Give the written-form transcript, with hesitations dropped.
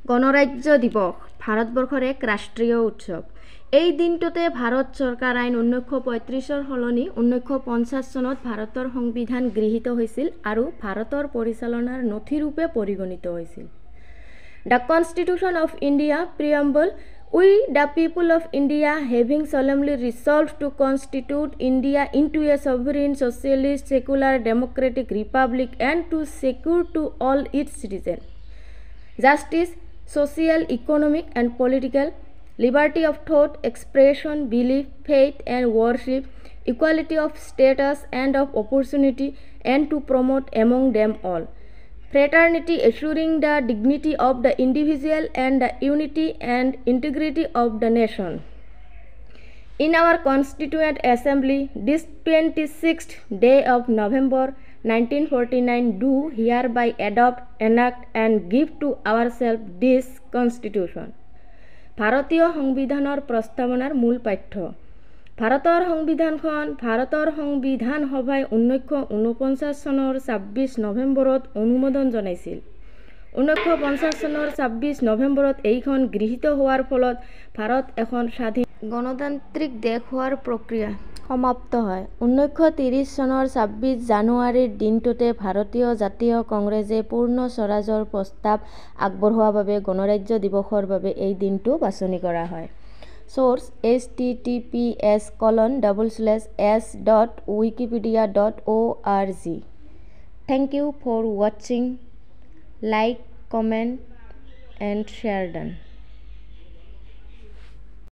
গণৰাজ্য দিৱস ভাৰতবৰ্ষৰ এক ৰাষ্ট্ৰীয় উৎসৱ। এই দিনটোতে ভাৰত চৰকাৰ আইন 1935 সলনি 1950 চনত ভাৰতৰ সংবিধান গৃহীত হৈছিল আৰু ভাৰতৰ পৰিচালনাৰ নথিৰূপে পৰিগণিত হৈছিল। The Constitution of India Preamble. We, the people of India, having solemnly resolved to constitute India into a sovereign, socialist, secular, democratic republic and to secure to all its citizens justice, social, economic and political, liberty of thought, expression, belief, faith and worship, equality of status and of opportunity, and to promote among them all fraternity, assuring the dignity of the individual and the unity and integrity of the nation. In our Constituent Assembly, this 26th day of November 1949, do hereby adopt, enact and give to ourselves this Constitution. ভাৰতীয় সংবিধানৰ প্ৰস্তাৱনাৰ মূল পাঠ্য। ভাৰতৰ সংবিধানখন ভাৰতৰ সংবিধান সভাই 1949 চনৰ 26 নৱেম্বৰত অনুমোদন জনাইছিল। 1950 চনৰ 26 নৱেম্বৰত এইখন গৃহীত হোৱাৰ ফলত ভাৰত এখন স্বাধীন গণতান্ত্ৰিক দেশ হোৱাৰ প্ৰক্ৰিয়া সমাপ্ত হয়। 1930 চনৰ 26 জানুৱাৰীৰ দিনটোতে ভাৰতীয় জাতীয় কংগ্ৰেছে পূৰ্ণ স্বৰাজৰ প্ৰস্তাৱ আগবঢ়োৱাৰ বাবে গণৰাজ্য দিৱসৰ বাবে এই দিনটো বাছনি কৰা হয়। Source https://s.wikipedia.org. Thank you for watching. Like, comment and share done.